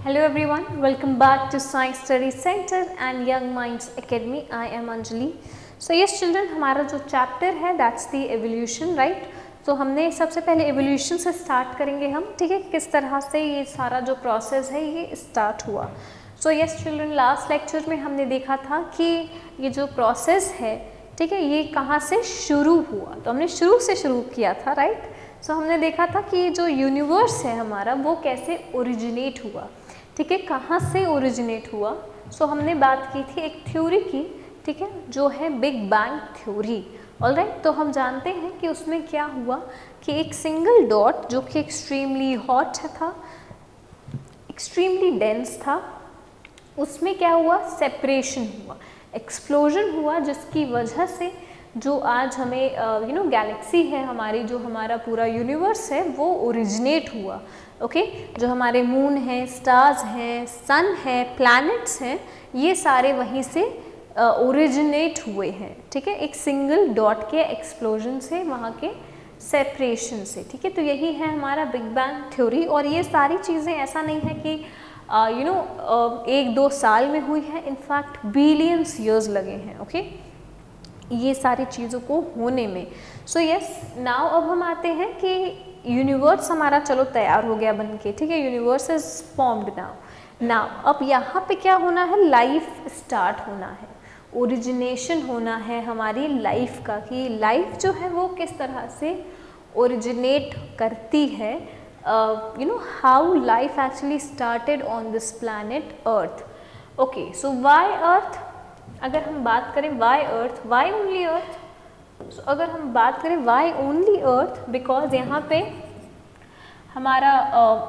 Hello everyone, welcome back to Science Study Center and Young Minds Academy. I am Anjali. So yes children, हमारा जो chapter है that's the evolution, right? तो हमने सबसे पहले evolution से स्टार्ट करेंगे हम, ठीक है, किस तरह से ये सारा जो प्रोसेस है ये स्टार्ट हुआ. सो यस चिल्ड्रन, लास्ट लेक्चर में हमने देखा था कि ये जो प्रोसेस है, ठीक है, ये कहाँ से शुरू हुआ. तो हमने शुरू से शुरू किया था, राइट. सो हमने देखा था कि जो यूनिवर्स है हमारा वो कैसे ओरिजिनेट हुआ, ठीक है, कहाँ से ओरिजिनेट हुआ. सो हमने बात की थी एक थ्योरी की, ठीक है, जो है बिग बैंग थ्योरी. ऑलराइट, तो हम जानते हैं कि उसमें क्या हुआ कि एक सिंगल डॉट जो कि एक्सट्रीमली हॉट था, एक्सट्रीमली डेंस था, उसमें क्या हुआ, सेपरेशन हुआ, एक्सप्लोजन हुआ, जिसकी वजह से जो आज हमें गैलेक्सी है हमारी, जो हमारा पूरा यूनिवर्स है वो ओरिजिनेट हुआ. ओके, जो हमारे मून है, स्टार्स हैं, सन है, प्लैनेट्स हैं, ये सारे वहीं से ओरिजिनेट हुए हैं, ठीक है, एक सिंगल डॉट के एक्सप्लोजन से, वहाँ के सेपरेशन से, ठीक है. तो यही है हमारा बिग बैंग थ्योरी. और ये सारी चीज़ें ऐसा नहीं है कि एक दो साल में हुई है, इनफैक्ट बिलियंस ईयर्स लगे हैं, ओके, ये सारी चीज़ों को होने में. सो यस, नाउ अब हम आते हैं कि यूनिवर्स हमारा चलो तैयार हो गया बन के, ठीक है, यूनिवर्स इज फॉर्म्ड नाउ अब यहाँ पे क्या होना है, लाइफ स्टार्ट होना है, ओरिजिनेशन होना है हमारी लाइफ का, कि लाइफ जो है वो किस तरह से ओरिजिनेट करती है, how life actually started on this planet earth. Okay, so why earth, अगर हम बात करें why earth, why only earth. So अगर हम बात करें व्हाई ओनली अर्थ, बिकॉज यहाँ पे हमारा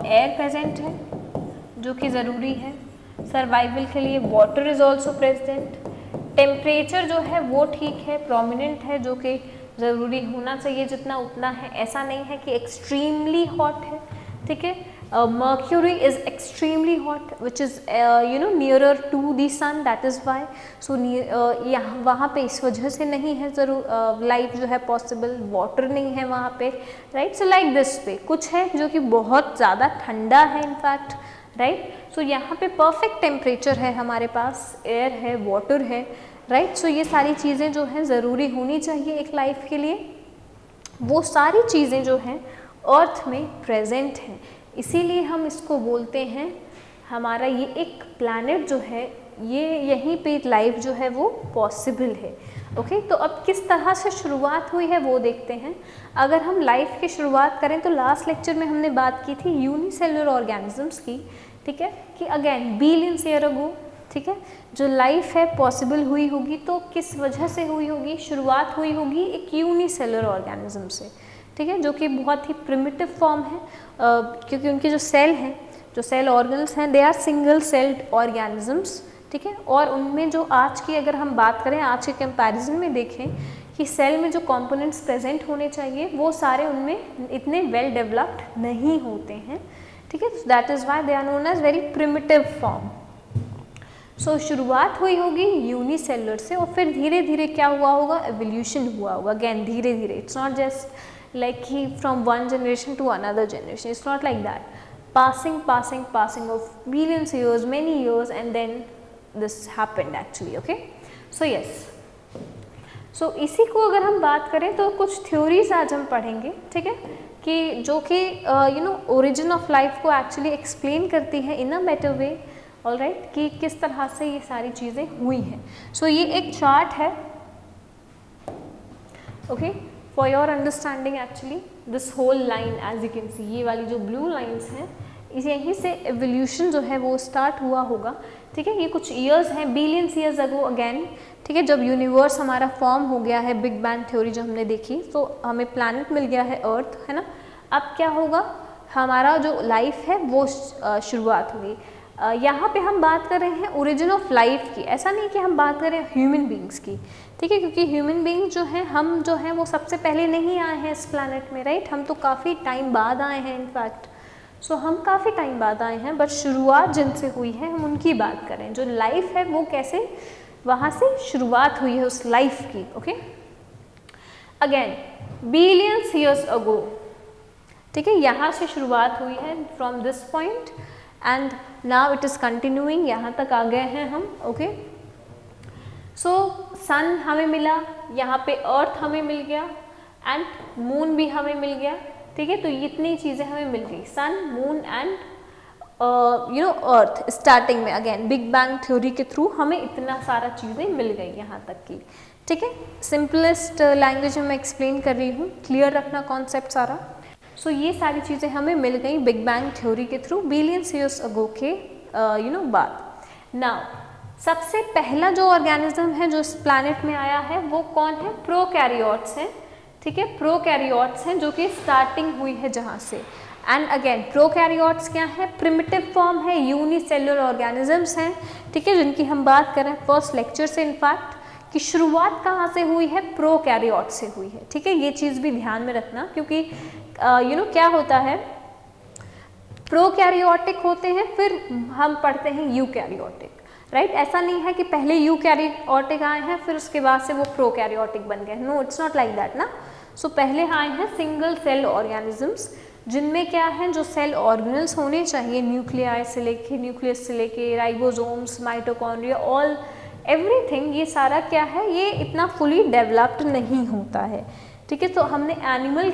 एयर प्रेजेंट है जो कि ज़रूरी है सर्वाइवल के लिए, water is also present, temperature जो है वो ठीक है, प्रोमिनेंट है, जो कि ज़रूरी होना चाहिए जितना उतना है, ऐसा नहीं है कि एक्सट्रीमली हॉट है, ठीक है. Mercury is extremely hot which is nearer to the sun, that is why. So यहाँ वहाँ पे इस वजह से नहीं है ज़रूर लाइफ जो है पॉसिबल, वाटर नहीं है वहाँ पे, राइट. सो लाइक दिस पे कुछ है जो कि बहुत ज़्यादा ठंडा है इनफैक्ट, राइट. सो यहाँ पे परफेक्ट टेम्परेचर है हमारे पास, एयर है, वाटर है, राइट. सो ये सारी चीज़ें जो हैं ज़रूरी होनी चाहिए एक लाइफ के लिए, वो सारी चीज़ें जो हैं अर्थ में प्रेजेंट हैं, इसीलिए हम इसको बोलते हैं हमारा ये एक प्लैनेट जो है, ये यहीं पे लाइफ जो है वो पॉसिबल है. ओके, तो अब किस तरह से शुरुआत हुई है वो देखते हैं. अगर हम लाइफ की शुरुआत करें तो लास्ट लेक्चर में हमने बात की थी यूनिसेलुलर ऑर्गेनिजम्स की, ठीक है, कि अगेन बिलियंस ईयर अगो, ठीक है, जो लाइफ है पॉसिबल हुई होगी तो किस वजह से हुई होगी, शुरुआत हुई होगी एक यूनिसेलुलर ऑर्गेनिज्म से, ठीक है, जो कि बहुत ही प्रिमिटिव फॉर्म है, क्योंकि उनके जो सेल हैं, जो सेल ऑर्गन्स हैं, they are single celled organisms, ठीक है. और उनमें जो आज की अगर हम बात करें, आज के कंपैरिजन में देखें कि सेल में जो कंपोनेंट्स प्रेजेंट होने चाहिए वो सारे उनमें इतने वेल डेवलप्ड नहीं होते हैं, ठीक है. That is why they are known as very primitive form. So शुरुआत हुई होगी यूनिसेलुलर से और फिर धीरे धीरे क्या हुआ होगा, एवोल्यूशन हुआ होगा, अगेन धीरे धीरे. It's not just like he from one generation to another generation, it's not like that, passing of billions years, many years, and then this happened actually. Okay, so yes, so इसी को अगर हम बात करें तो कुछ थ्योरीज आज हम पढ़ेंगे, ठीक है, कि जो कि ओरिजिन ऑफ लाइफ को एक्चुअली एक्सप्लेन करती है इन अ बेटर वे. ऑलराइट, कि किस तरह से ये सारी चीज़ें हुई हैं. सो ये एक चार्ट है, okay, for your understanding actually this whole line as you can see, ये वाली जो ब्लू लाइंस हैं, इस यहीं से एवोल्यूशन जो है वो स्टार्ट हुआ होगा, ठीक है. ये कुछ ईयर्स हैं, बिलियंस ईयर्स अगो अगेन, ठीक है, जब यूनिवर्स हमारा फॉर्म हो गया है, बिग बैंग थ्योरी जो हमने देखी, तो हमें प्लैनेट मिल गया है अर्थ, है ना. अब क्या होगा, हमारा जो लाइफ है वो शुरुआत हुई. यहाँ पे हम बात कर रहे हैं ओरिजिन ऑफ लाइफ की, ऐसा नहीं कि हम बात कर रहे हैं ह्यूमन बींग्स की, ठीक है, क्योंकि ह्यूमन बींग जो हैं, हम जो हैं वो सबसे पहले नहीं आए हैं इस प्लैनेट में, राइट. हम तो काफ़ी टाइम बाद आए हैं इनफैक्ट. सो हम काफ़ी टाइम बाद आए हैं, बट शुरुआत जिनसे हुई है हम उनकी बात करें. जो लाइफ है वो कैसे वहाँ से शुरुआत हुई है उस लाइफ की. Okay, again billions years ago, ठीक है, यहाँ से शुरुआत हुई है from this point, and now it is continuing, यहाँ तक आ गए हैं हम। ओके, सो सन हमें मिला, यहाँ पे अर्थ हमें मिल गया एंड मून भी हमें मिल गया। ठीक है, तो इतनी चीज़ें हमें मिल गई, sun, moon and you know earth. Starting में अगेन बिग बैंग थ्योरी के थ्रू हमें इतना सारा चीज़ें मिल गई यहाँ तक की। ठीक है, सिंपलेस्ट लैंग्वेज में मैं एक्सप्लेन कर रही हूँ, क्लियर रखना कॉन्सेप्ट सारा। सो ये सारी चीज़ें हमें मिल गई बिग बैंग थ्योरी के थ्रू बिलियंस ईयर्स अगो के बाद। नाउ सबसे पहला जो ऑर्गेनिज्म है जो इस प्लैनेट में आया है वो कौन है? प्रोकैरियोट्स हैं। ठीक है, प्रोकैरियोट्स हैं जो कि स्टार्टिंग हुई है जहाँ से। एंड अगेन प्रोकैरियोट्स क्या है? प्रिमिटिव फॉर्म है, यूनिसेलुलर ऑर्गेनिजम्स हैं। ठीक है, जिनकी हम बात करें फर्स्ट लेक्चर से इनफैक्ट कि शुरुआत कहाँ से हुई है? प्रोकैरियोट से हुई है। ठीक है, ये चीज़ भी ध्यान में रखना, क्योंकि क्या होता है, प्रोकैरियोटिक होते हैं फिर हम पढ़ते हैं यूकैरियोटिक, राइट? ऐसा नहीं है कि पहले यूकैरियोटिक आए हैं फिर उसके बाद से वो प्रोकैरियोटिक बन गए। No, it's not like that ना। सो पहले आए हैं सिंगल सेल ऑर्गेनिजम्स, जिनमें क्या है, जो सेल ऑर्गेनल्स होने चाहिए, न्यूक्लियाई से लेके, न्यूक्लियस से लेके राइबोसोम्स, माइटोकॉन्ड्रिया, ऑल एवरीथिंग, ये सारा क्या है, ये इतना फुली डेवलप्ड नहीं होता है। ठीक है, तो हमने एनिमल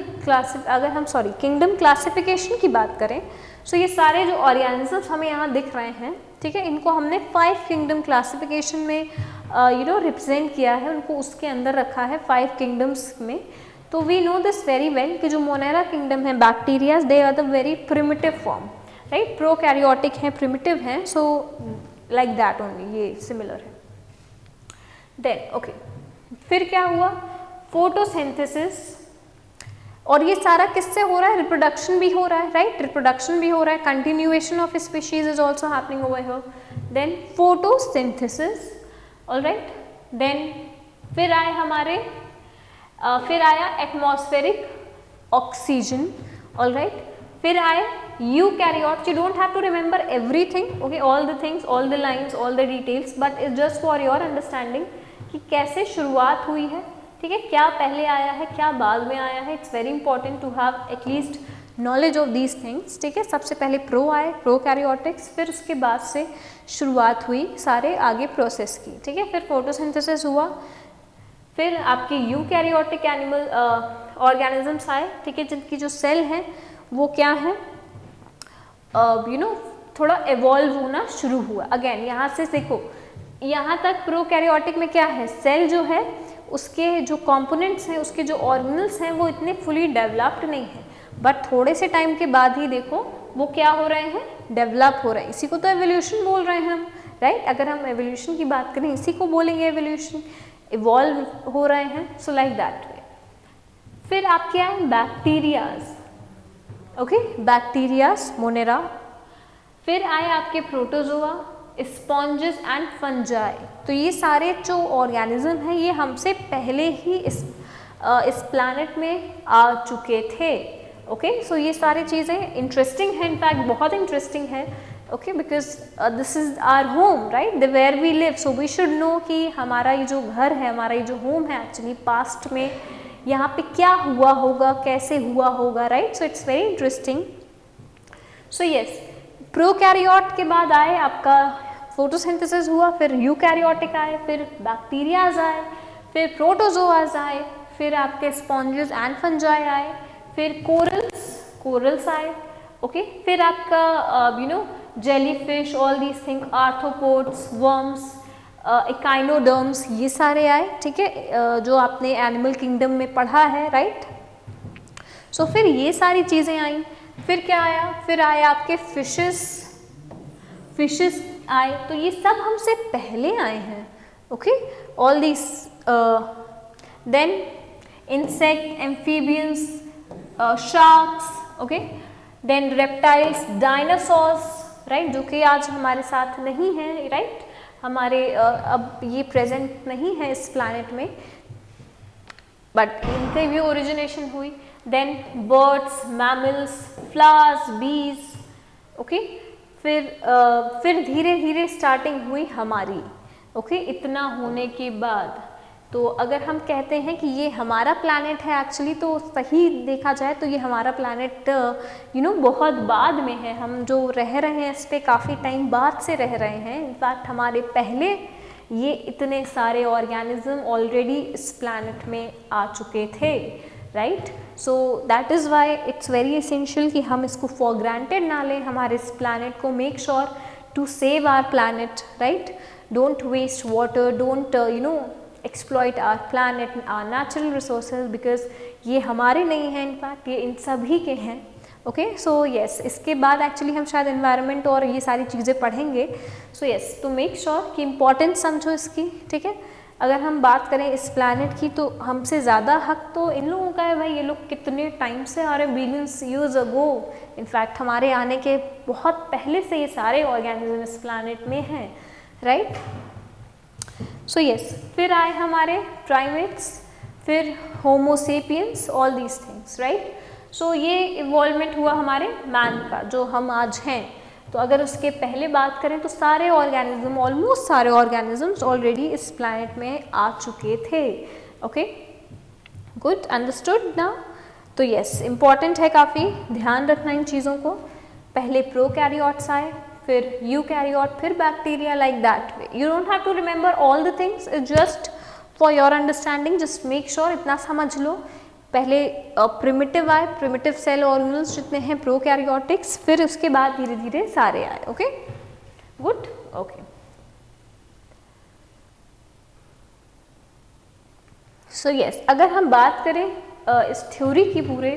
किंगडम क्लासिफिकेशन की बात करें, सो ये सारे जो ऑर्गेनिजम्स हमें यहाँ दिख रहे हैं, ठीक है, इनको हमने 5 किंगडम क्लासिफिकेशन में रिप्रेजेंट किया है, उनको उसके अंदर रखा है 5 किंगडम्स में। तो we know this very well कि जो मोनेरा किंगडम है, bacteria, they are the very primitive form, right? Prokaryotic हैं, प्रिमिटिव हैं, सो लाइक दैट ओनली, ये सिमिलर है। देन ओके, फिर क्या हुआ? फोटोसिंथेसिस, और ये सारा किससे हो रहा है? रिप्रोडक्शन भी हो रहा है, राइट? रिप्रोडक्शन भी हो रहा है, continuation of species is also happening over here. Then photosynthesis, alright. Then फिर आए हमारे फिर आया एटमॉस्फेरिक ऑक्सीजन, ऑलराइट। फिर आए eukaryotes. You don't have to remember everything, okay, all the things, all the lines, all the details, but it's just for your understanding कि कैसे शुरुआत हुई है। ठीक है, क्या पहले आया है, क्या बाद में आया है। It's very important to have at least knowledge of these things. ठीक है, सबसे पहले प्रो आए, प्रोकैरियोटिक्स, फिर उसके बाद से शुरुआत हुई सारे आगे प्रोसेस की। ठीक है, फिर फोटोसिंथेसिस हुआ, फिर आपके यूकैरियोटिक एनिमल ऑर्गेनिजम्स आए। ठीक है, जिनकी जो सेल हैं वो क्या है, थोड़ा एवॉल्व होना शुरू हुआ। अगेन यहाँ से देखो, यहाँ तक प्रोकैरियोटिक में क्या है, सेल जो है उसके जो कंपोनेंट्स हैं, उसके जो ऑर्गेनल्स हैं वो इतने फुली डेवलप्ड नहीं है, बट थोड़े से टाइम के बाद ही देखो वो क्या हो रहे हैं, डेवलप हो रहे हैं। इसी को तो एवोल्यूशन बोल रहे हैं हम, राइट? अगर हम एवोल्यूशन की बात करें इसी को बोलेंगे एवोल्यूशन, इवॉल्व हो रहे हैं, सो लाइक दैट वे। फिर आपके आए बैक्टीरियाज, ओके, बैक्टीरियाज, मोनेरा। फिर आए आपके प्रोटोजोआ, स्पॉन्जेस एंड फंजाई। तो ये सारे जो ऑर्गेनिज्म हैं ये हमसे पहले ही इस प्लैनेट में आ चुके थे। ओके, सो ये सारी चीज़ें इंटरेस्टिंग हैं, इनफैक्ट बहुत इंटरेस्टिंग है। Okay, because this is our home, right? The where we live, so we should know कि हमारा ये जो घर है, हमारा ये जो होम है, एक्चुअली पास्ट में यहाँ पे क्या हुआ होगा, कैसे हुआ होगा, right? So it's very interesting. So yes, prokaryote के बाद आए आपका फोटोसिंथेसिस हुआ, फिर यूकैरियोटिक आए, फिर बैक्टीरियाज आए, फिर प्रोटोजोआज आए, फिर आपके स्पॉन्जेस एंड फंजाई आए, फिर कोरल्स आए। ओके, फिर आपका jellyfish, all these thing, arthropods, worms, echinoderms, ये सारे आए। ठीक है, जो आपने एनिमल किंगडम में पढ़ा है, राइट? सो फिर ये सारी चीज़ें आई। फिर क्या आया? फिर आए आपके फिशेस आए। तो ये सब हमसे पहले आए हैं। Okay, all this, then insect, amphibians, sharks, okay, then reptiles, dinosaurs, right, जो कि आज हमारे साथ नहीं है, राइट? हमारे अब ये प्रेजेंट नहीं है इस प्लैनेट में, बट इनके भी ओरिजिनेशन हुई। देन बर्ड्स, मैमल्स, फ्लावर्स, बीज, ओके। फिर धीरे धीरे स्टार्टिंग हुई हमारी। ओके, इतना होने के बाद तो अगर हम कहते हैं कि ये हमारा प्लैनेट है एक्चुअली, तो सही देखा जाए तो ये हमारा प्लैनेट बहुत बाद में है। हम जो रह रहे हैं इस पर काफ़ी टाइम बाद से रह रहे हैं। इनफैक्ट हमारे पहले ये इतने सारे ऑर्गेनिज्म ऑलरेडी इस प्लैनेट में आ चुके थे, right. So that is why it's very essential कि हम इसको फॉर ग्रांटेड ना लें, हमारे इस प्लैनेट को। Make sure to save our planet, right. Don't waste water, don't exploit our planet, our natural resources, because ये हमारे नहीं हैं, इनफैक्ट ये इन सभी के हैं। ओके, सो यस, इसके बाद एक्चुअली हम शायद एनवायरनमेंट और ये सारी चीज़ें पढ़ेंगे। सो यस, तो मेक श्योर कि इम्पोर्टेंस समझो इसकी, ठीक है। अगर हम बात करें इस प्लैनेट की, तो हमसे ज़्यादा हक तो इन लोगों का है भाई। ये लोग कितने टाइम से आ रहे, बिलियंस ईयर्स अगो, इनफैक्ट हमारे आने के बहुत पहले से ये सारे ऑर्गेनिज्म इस प्लैनेट में हैं, राइट। सो यस, फिर आए हमारे प्राइमेट्स, फिर homo sapiens, all these things, right. So ये इवॉल्वमेंट हुआ हमारे मैन का, जो हम आज हैं। तो अगर उसके पहले बात करें तो सारे ऑर्गेनिज्म, ऑलमोस्ट सारे ऑर्गेनिजम्स ऑलरेडी इस प्लैनेट में आ चुके थे। ओके, गुड, अंडरस्टूड ना। तो यस, इम्पॉर्टेंट है काफ़ी, ध्यान रखना इन चीज़ों को। पहले प्रोकैरियोट्स आए, फिर यूकैरियोट, फिर bacteria, like that way. You don't have to remember all the things, it's just for your understanding. Just make sure इतना समझ लो। पहले प्रिमिटिव आए, प्रिमिटिव सेल ऑर्गेनल्स जितने हैं, प्रोकैरियोटिक्स, फिर उसके बाद धीरे धीरे सारे आए। Okay, good, okay. So yes, अगर हम बात करें इस थ्योरी की पूरे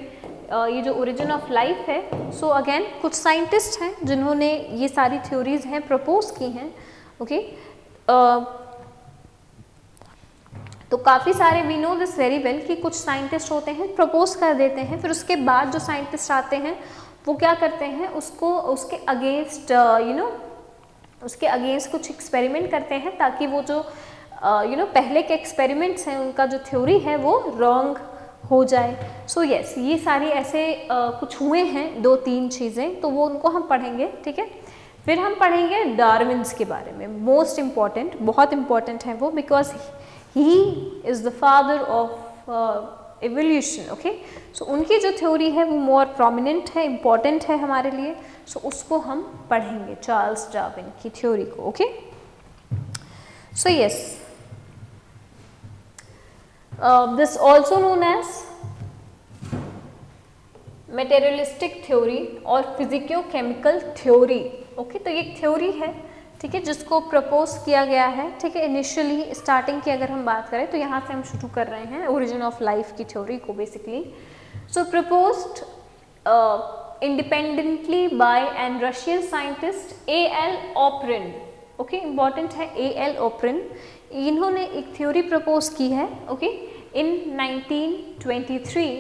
ये जो ओरिजिन ऑफ लाइफ है, सो अगेन कुछ साइंटिस्ट हैं जिन्होंने ये सारी थ्योरीज हैं प्रपोज की हैं। ओके, तो काफ़ी सारे, we know this very well कि कुछ साइंटिस्ट होते हैं प्रपोज कर देते हैं, फिर उसके बाद जो साइंटिस्ट आते हैं वो क्या करते हैं, उसको उसके अगेंस्ट उसके अगेंस्ट कुछ एक्सपेरिमेंट करते हैं, ताकि वो जो पहले के एक्सपेरिमेंट्स हैं उनका जो थ्योरी है वो रॉन्ग हो जाए। सो यस, ये सारी ऐसे कुछ हुए हैं 2-3 चीज़ें, तो वो उनको हम पढ़ेंगे, ठीक है। फिर हम पढ़ेंगे डार्विन्स के बारे में, मोस्ट इम्पॉर्टेंट, बहुत इम्पॉर्टेंट है वो, because he is the father of evolution. Okay, so उनकी जो थ्योरी है वो मोर प्रोमिनेंट है, इम्पॉर्टेंट है हमारे लिए। सो उसको हम पढ़ेंगे, चार्ल्स डार्विन की थ्योरी को। Okay, so yes, this also known as materialistic theory और physico-chemical theory। ओके, तो ये थ्योरी है, ठीक है, जिसको प्रपोज किया गया है, ठीक है। इनिशियली स्टार्टिंग की अगर हम बात करें तो यहाँ से हम शुरू कर रहे हैं ओरिजिन ऑफ लाइफ की थ्योरी को basically. So proposed independently by an Russian scientist A.L. Oprin। Okay, important है, A.L. Oprin। इन्होंने एक थ्योरी प्रपोज की है, okay, in 1923,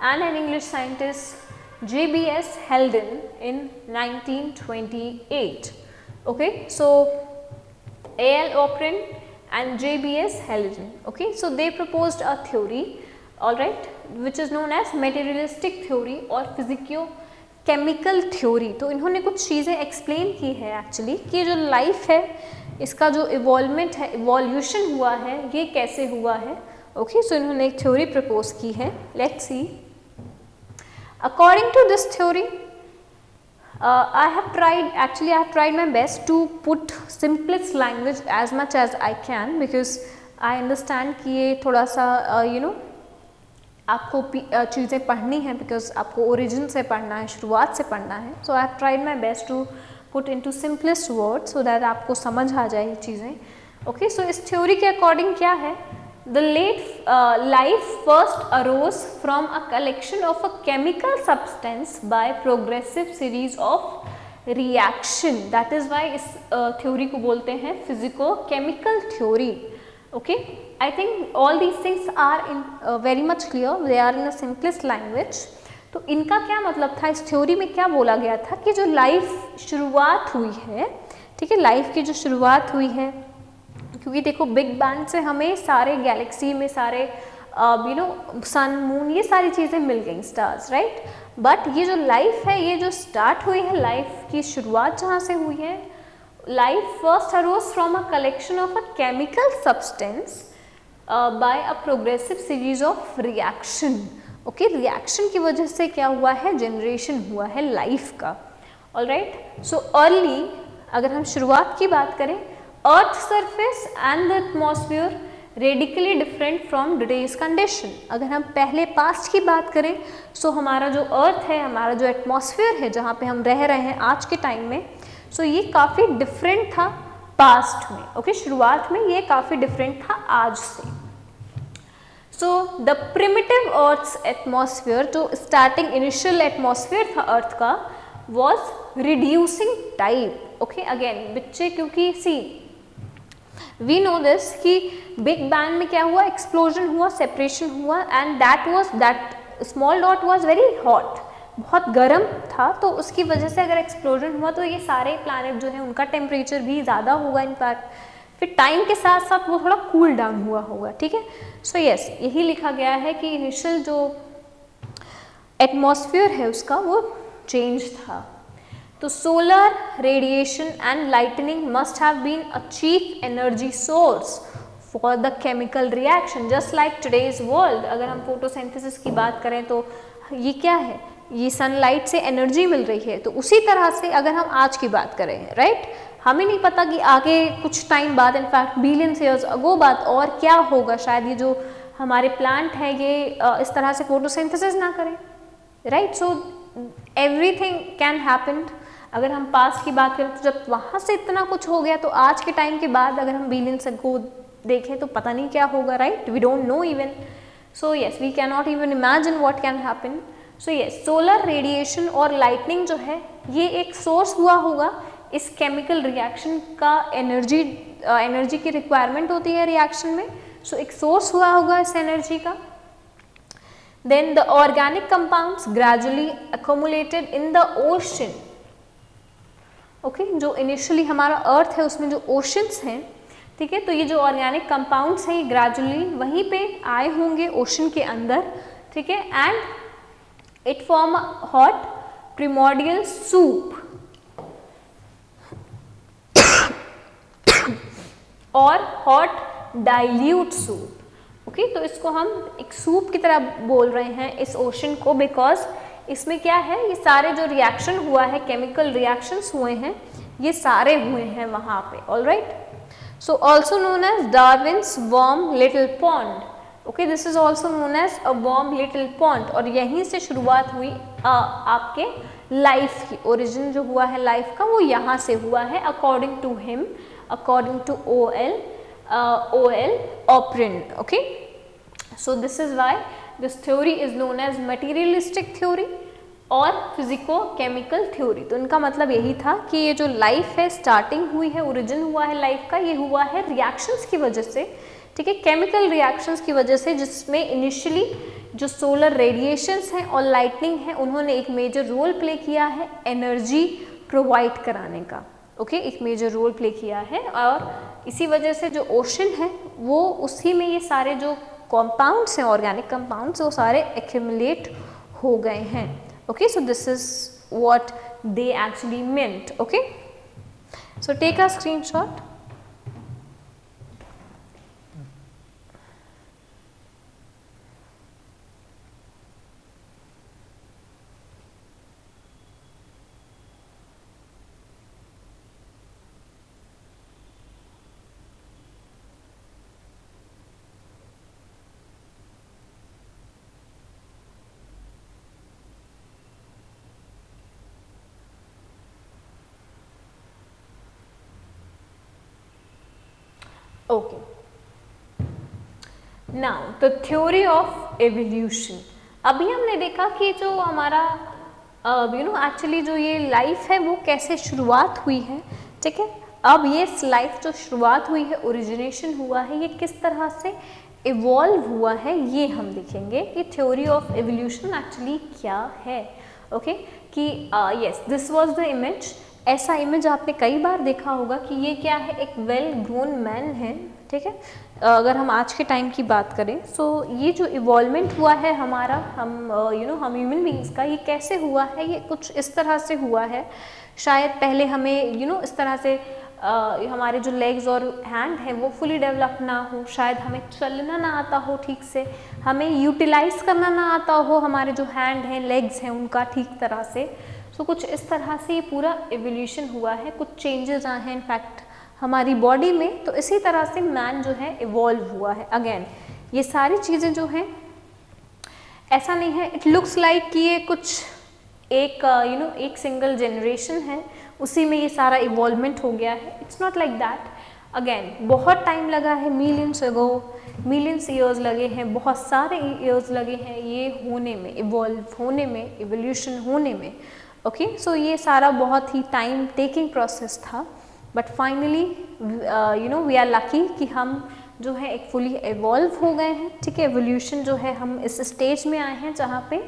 and an English scientist J.B.S. Haldane in 1928। okay, so A.L. Oprin and J.B.S. Haldane, okay, so they proposed a theory, all right, which is known as materialistic theory और physico-chemical theory। तो इन्होंने कुछ चीज़ें explain की है actually कि जो life है इसका जो इवॉल्वमेंट है, इवोल्यूशन हुआ है, ये कैसे हुआ है। ओके, सो इन्होंने एक थ्योरी प्रपोज की है, let's see. According to this theory, I have tried my best to put simplest language as much as I can, because I understand कि ये थोड़ा सा आपको चीज़ें पढ़नी है, बिकॉज आपको ओरिजिन से पढ़ना है, शुरुआत से पढ़ना है। So I have tried my best to put into simplest word so that आपको समझ आ जाए ये चीज़ें। ओके, सो इस थ्योरी के अकॉर्डिंग क्या है, the life first arose from a collection of a chemical substance by progressive series of reaction। that is why इस theory को बोलते हैं physico-chemical theory। okay, I think all these things are in very much clear, they are in the simplest language। तो इनका क्या मतलब था, इस थ्योरी में क्या बोला गया था कि जो लाइफ शुरुआत हुई है, ठीक है, लाइफ की जो शुरुआत हुई है, क्योंकि देखो बिग बैंग से हमें सारे गैलेक्सी में सारे सन, मून, ये सारी चीज़ें मिल गई, स्टार्स, राइट। बट ये जो लाइफ है, ये जो स्टार्ट हुई है, लाइफ की शुरुआत जहाँ से हुई है, life first arrows from a collection of a chemical substance by a progressive series of reaction. Okay, reaction की वजह से क्या हुआ है, जनरेशन हुआ है लाइफ का। ऑलराइट, सो अर्ली अगर हम शुरुआत की बात करें, earth surface and the atmosphere radically different from today's condition. अगर हम पहले पास्ट की बात करें, सो हमारा जो अर्थ है, हमारा जो एटमॉस्फेयर है जहाँ पे हम रह रहे हैं आज के टाइम में, सो ये काफ़ी डिफरेंट था पास्ट में। ओके, शुरुआत में ये काफ़ी डिफरेंट था आज से। So the primitive earth's atmosphere, जो स्टार्टिंग इनिशियल एटमॉस्फेयर था अर्थ का, was reducing type. Okay, again बच्चे, क्योंकि सी वी नो दिस कि बिग बैंग में क्या हुआ, एक्सप्लोजन हुआ, सेपरेशन हुआ, and that small dot was very hot, बहुत गर्म था, तो उसकी वजह से अगर एक्सप्लोजन हुआ तो ये सारे प्लैनेट जो है उनका टेम्परेचर भी ज़्यादा होगा इनफैक्ट, फिर टाइम के साथ साथ वो थोड़ा कूल डाउन हुआ होगा। ठीक है, सो यस, यही लिखा गया है कि इनिशियल जो एटमॉस्फेयर है उसका वो चेंज था। तो solar radiation and lightning must have been a chief energy source for the chemical reaction just like today's world. अगर हम फोटोसिंथेसिस की बात करें तो ये क्या है, ये सनलाइट से एनर्जी मिल रही है। तो उसी तरह से अगर हम आज की बात करें, राइट, हमें नहीं पता कि आगे कुछ टाइम बाद, इनफैक्ट बिलियंस ईयर्स अगो बाद और क्या होगा, शायद ये जो हमारे प्लांट हैं ये इस तरह से फोटोसिंथेसिस ना करें, right. So everything can happen. अगर हम पास्ट की बात करें तो जब वहाँ से इतना कुछ हो गया, तो आज के टाइम के बाद अगर हम बिलियंस अगो देखें तो पता नहीं क्या होगा, right, we don't know even. So yes, we can not even imagine what can happen. So yes, solar radiation और लाइटनिंग जो है ये एक सोर्स हुआ होगा इस केमिकल रिएक्शन का। एनर्जी की रिक्वायरमेंट होती है रिएक्शन में, सो एक सोर्स हुआ होगा इस एनर्जी का। Then the organic compounds gradually accumulated in the ocean. Okay, जो इनिशियली हमारा अर्थ है उसमें जो ओशंस हैं, ठीक है, तो ये जो ऑर्गेनिक कंपाउंड्स हैं ये ग्रेजुअली वहीं पे आए होंगे ओशन के अंदर, ठीक है, and it form hot primordial soup और हॉट डाइल्यूट सूप। ओके, तो इसको हम एक सूप की तरह बोल रहे हैं इस ओशन को, बिकॉज इसमें क्या है, ये सारे जो रिएक्शन हुआ है, केमिकल रिएक्शंस हुए हैं, ये सारे हुए हैं वहाँ पे। Alright, so also known as Darwin's warm little pond. Okay, this is also known as a warm little pond, और यहीं से शुरुआत हुई आपके लाइफ की। ओरिजिन जो हुआ है लाइफ का वो यहाँ से हुआ है, according to him, according to O.L. Oprin. Okay, so this is why this theory is known as materialistic theory और फिजिको-केमिकल थ्योरी। तो इनका मतलब यही था कि ये जो लाइफ है, स्टार्टिंग हुई है, ओरिजिन हुआ है लाइफ का, ये हुआ है रिएक्शंस की वजह से, ठीक है, केमिकल रिएक्शंस की वजह से, जिसमें इनिशियली जो सोलर रेडिएशंस हैं और लाइटनिंग है उन्होंने एक मेजर रोल प्ले किया है एनर्जी प्रोवाइड कराने का। ओके, एक मेजर रोल प्ले किया है, और इसी वजह से जो ओशन है वो उसी में ये सारे जो कंपाउंड्स हैं, ऑर्गेनिक कंपाउंड्स, वो सारे एक्यूमुलेट हो गए हैं। Okay, so this is what they actually meant. Okay, so take a screenshot. Okay, now the theory of evolution. अभी हमने देखा कि जो हमारा एक्चुअली जो ये लाइफ है वो कैसे शुरुआत हुई है, ठीक है। अब ये लाइफ जो शुरुआत हुई है, ओरिजिनेशन हुआ है, ये किस तरह से इवॉल्व हुआ है, ये हम देखेंगे कि थ्योरी ऑफ एवोल्यूशन एक्चुअली क्या है। ओके, कि yes, this was the image. ऐसा इमेज आपने कई बार देखा होगा कि ये क्या है, एक वेल ग्रोन मैन है, ठीक है। अगर हम आज के टाइम की बात करें, सो ये जो इवॉल्वमेंट हुआ है हमारा, हम हम ह्यूमन बींग्स का, ये कैसे हुआ है, ये कुछ इस तरह से हुआ है। शायद पहले हमें इस तरह से हमारे जो लेग्स और हैंड है वो फुली डेवलप ना हो, शायद हमें चलना ना आता हो ठीक से, हमें यूटिलाइज करना ना आता हो हमारे जो हैंड हैं लेग्स हैं उनका ठीक तरह से। सो कुछ इस तरह से ये पूरा एवोल्यूशन हुआ है, कुछ चेंजेस आए हैं इनफैक्ट हमारी बॉडी में। तो इसी तरह से मैन जो है इवॉल्व हुआ है। अगेन ये सारी चीज़ें जो हैं ऐसा नहीं है इट लुक्स लाइक कि ये कुछ एक एक सिंगल जनरेशन है उसी में ये सारा इवॉल्वमेंट हो गया है। It's not like that. Again बहुत टाइम लगा है, मिलियंस अगो, मिलियंस ईयर्स लगे हैं, बहुत सारे ईयर्स लगे हैं ये होने में, इवॉल्व होने में, इवोल्यूशन होने में। ओके सो ये सारा बहुत ही टाइम टेकिंग प्रोसेस था, but finally we are lucky कि हम जो है एक फुली इवॉल्व हो गए हैं। ठीक है, एवोल्यूशन जो है हम इस स्टेज में आए हैं जहाँ पे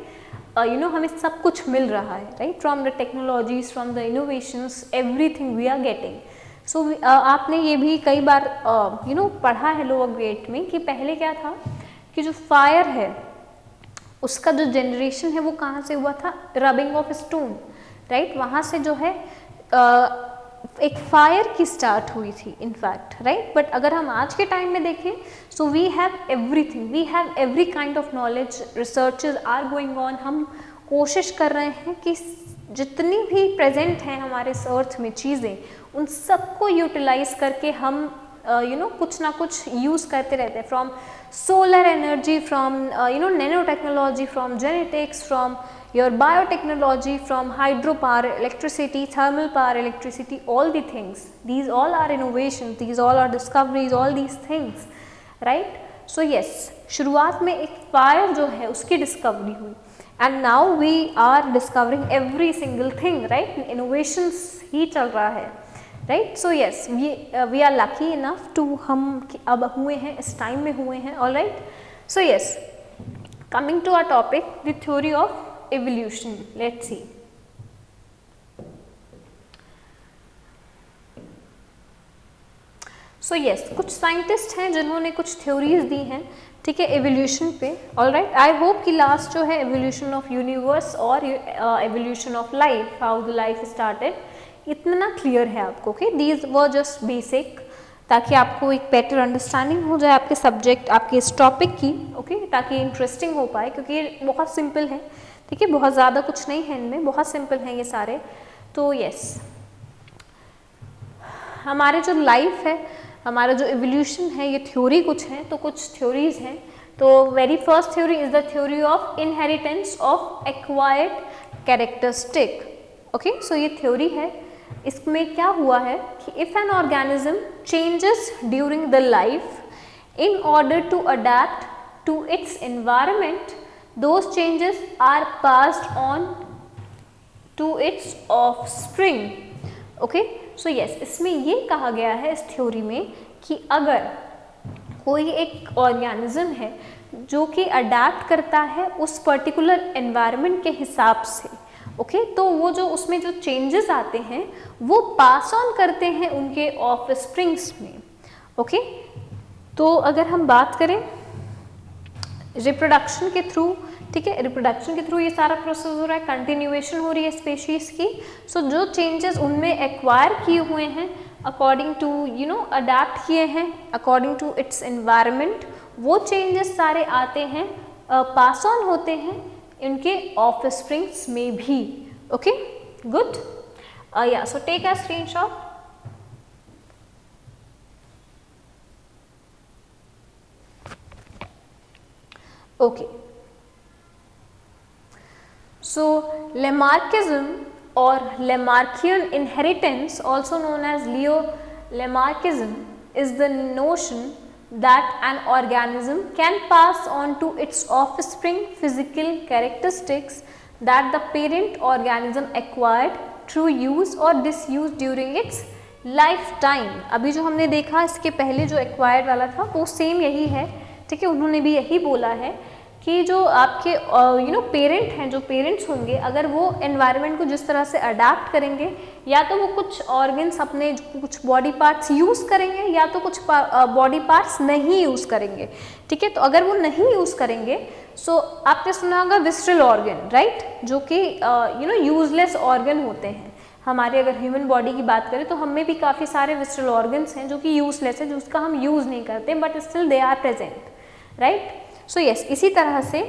हमें सब कुछ मिल रहा है, right, from the technologies, from the innovations, everything we are getting. So आपने ये भी कई बार पढ़ा है लोअर ग्रेड में कि पहले क्या था कि जो फायर है उसका जो जनरेशन है वो कहाँ से हुआ था, रबिंग ऑफ स्टोन, राइट, वहाँ से जो है एक फायर की स्टार्ट हुई थी इनफैक्ट, राइट। बट अगर हम आज के टाइम में देखें so we have everything, we have every kind of knowledge, researches are going on. हम कोशिश कर रहे हैं कि जितनी भी प्रेजेंट हैं हमारे इस अर्थ में चीज़ें उन सबको यूटिलाइज करके हम कुछ ना कुछ यूज़ करते रहते हैं, from solar energy, from nano technology, from genetics, from your biotechnology, from hydropower electricity, thermal power electricity, all the things, these all are innovations, these all are discoveries, all these things, right? So yes, शुरुआत में एक fire जो है उसकी discovery हुई and now we are discovering every single thing, right? innovations ही चल रहा है, right? So yes, we are lucky enough to हम अब हुए हैं, इस टाइम में हुए हैं, all right? So yes, coming to our topic, the theory of evolution, let's see. So yes, कुछ साइंटिस्ट हैं जिन्होंने कुछ थ्योरीज दी हैं, ठीक है, एवोल्यूशन पे, ऑल राइट। आई होप कि लास्ट जो है एवोल्यूशन ऑफ यूनिवर्स और evolution of life, how the life started, इतना क्लियर है आपको। Okay, these were just basic, ताकि आपको एक बेटर अंडरस्टैंडिंग हो जाए आपके सब्जेक्ट, आपके इस टॉपिक की, ओके, ताकि इंटरेस्टिंग हो पाए, क्योंकि ये बहुत सिंपल है, ठीक है, बहुत ज़्यादा कुछ नहीं है इनमें, बहुत सिंपल हैं ये सारे। तो यस, हमारे जो लाइफ है, हमारा जो एवोल्यूशन है, ये थ्योरी कुछ है, तो कुछ थ्योरीज हैं। तो very first theory is the theory of inheritance of acquired characteristic. Okay, so ये थ्योरी है, इसमें क्या हुआ है कि if an organism changes during the life in order to adapt to its environment, those changes are passed on to its offspring. Okay, so yes, इसमें ये कहा गया है इस थ्योरी में कि अगर कोई एक ऑर्गेनिज्म है जो कि अडेप्ट करता है उस पर्टिकुलर एनवायरनमेंट के हिसाब से, ओके, तो वो जो उसमें जो चेंजेस आते हैं वो पास ऑन करते हैं उनके ऑफस्प्रिंग्स में। ओके, तो अगर हम बात करें रिप्रोडक्शन के थ्रू, ठीक है, रिप्रोडक्शन के थ्रू ये सारा प्रोसेस हो रहा है, कंटिन्यूएशन हो रही है स्पेशीज की। सो जो चेंजेस उनमें एक्वायर किए हुए हैं अकॉर्डिंग टू अडेप्ट किए हैं अकॉर्डिंग टू इट्स एनवायरनमेंट, वो चेंजेस सारे आते हैं, पास ऑन होते हैं इनके ऑफस्प्रिंग्स में भी। Okay, good, yeah, so take a screenshot. Okay, so Lamarckism or Lamarckian inheritance, also known as Leo-Lamarckism, is the notion that an organism can pass on to its offspring physical characteristics that the parent organism acquired through use or disuse during its lifetime. अभी जो हमने देखा इसके पहले जो acquired वाला था वो सेम यही है, ठीक है, उन्होंने भी यही बोला है कि जो आपके पेरेंट हैं, जो पेरेंट्स होंगे, अगर वो एनवायरनमेंट को जिस तरह से अडेप्ट करेंगे, या तो वो कुछ ऑर्गन्स अपने कुछ बॉडी पार्ट्स यूज़ करेंगे या तो कुछ बॉडी पार्ट्स नहीं यूज़ करेंगे, ठीक है। तो अगर वो नहीं यूज़ करेंगे, सो आपने सुना होगा विस्ट्रल ऑर्गन, राइट, जो कि यूजलेस ऑर्गन होते हैं, हमारे अगर ह्यूमन बॉडी की बात करें तो हम में भी काफ़ी सारे विस्ट्रल ऑर्गन्स हैं जो कि यूजलेस है, जिसका हम यूज़ नहीं करते, but still they are present, right. So yes, इसी तरह से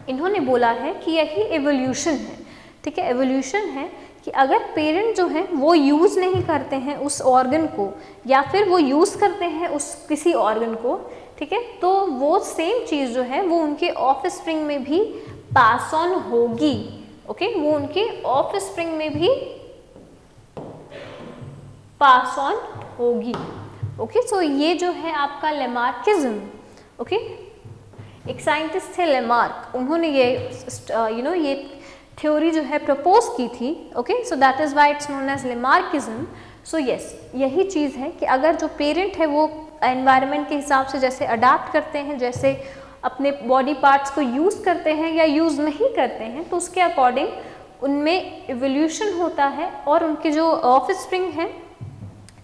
इन्होंने बोला है कि यही एवोल्यूशन है, ठीक है। एवोल्यूशन है कि अगर पेरेंट जो है वो यूज़ नहीं करते हैं उस ऑर्गन को, या फिर वो यूज़ करते हैं उस किसी ऑर्गन को, ठीक है, तो वो सेम चीज़ जो है वो उनके ऑफस्प्रिंग में भी पास ऑन होगी, ओके, वो उनके ऑफस्प्रिंग में भी पास ऑन होगी, ओके। सो ये जो है आपका लेमार्किज्म, ओके, एक साइंटिस्ट थे लेमार्क, उन्होंने ये ये थ्योरी जो है प्रपोज की थी, okay. So that is why it's known as Lamarckism. So yes, यही चीज़ है कि अगर जो पेरेंट है वो एनवायरनमेंट के हिसाब से जैसे अडाप्ट करते हैं, जैसे अपने बॉडी पार्ट्स को यूज़ करते हैं या यूज़ नहीं करते हैं, तो उसके अकॉर्डिंग उनमें इवोल्यूशन होता है और उनके जो ऑफस्प्रिंग हैं,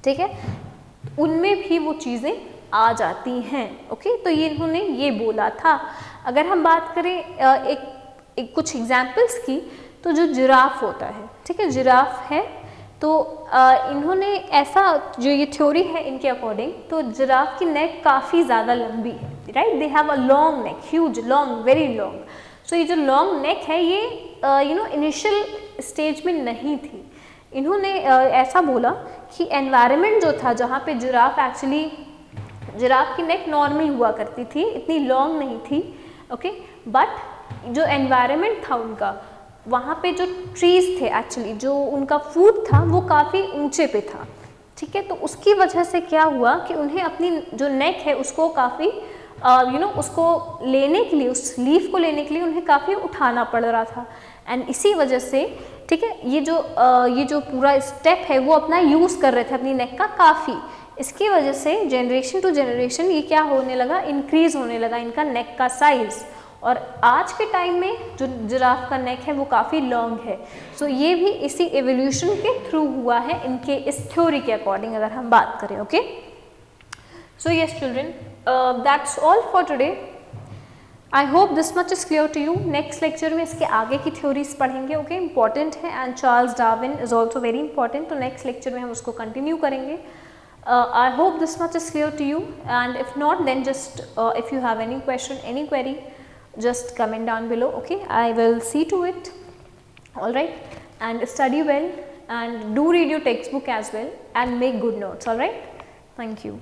ठीक है, उनमें भी वो चीज़ें आ जाती हैं, ओके। तो ये इन्होंने ये बोला था। अगर हम बात करें एक कुछ एग्जाम्पल्स की, तो जो जिराफ होता है, ठीक है, जिराफ है, तो इन्होंने ऐसा, जो ये थ्योरी है इनके अकॉर्डिंग, तो जिराफ की नेक काफ़ी ज़्यादा लंबी है, right, they have a long neck, huge, long, very long. So ये जो लॉन्ग नेक है ये इनिशियल स्टेज में नहीं थी। इन्होंने ऐसा बोला कि एनवायरनमेंट जो था जहाँ पे जिराफ की नेक नॉर्मल हुआ करती थी, इतनी लॉन्ग नहीं थी, ओके, बट जो एनवायरनमेंट था उनका, वहाँ पे जो ट्रीज़ थे एक्चुअली, जो उनका फूड था वो काफ़ी ऊंचे पे था, ठीक है। तो उसकी वजह से क्या हुआ कि उन्हें अपनी जो नेक है उसको काफ़ी उसको लेने के लिए, उस लीफ को लेने के लिए उन्हें काफ़ी उठाना पड़ रहा था, एंड इसी वजह से, ठीक है, ये जो पूरा स्टेप है वो अपना यूज़ कर रहे थे अपनी नेक का काफ़ी, इसकी वजह से जनरेशन टू जनरेशन ये क्या होने लगा, इंक्रीज़ होने लगा इनका नेक का साइज़, और आज के टाइम में जो जिराफ का नेक है वो काफ़ी लॉन्ग है। सो ये भी इसी एवोल्यूशन के थ्रू हुआ है, इनके इस थ्योरी के अकॉर्डिंग अगर हम बात करें, okay. So yes children, that's all for today. I hope this much is clear to you. Next lecture में इसके आगे की थ्योरीज पढ़ेंगे, ओके, इंपॉर्टेंट है, and Charles Darwin is also very important, तो नेक्स्ट लेक्चर में हम उसको कंटिन्यू करेंगे। I hope this much is clear to you, and if not, then just if you have any question, any query, just comment down below, okay. I will see to it, all right, and study well, and do read your textbook as well, and make good notes, all right. Thank you.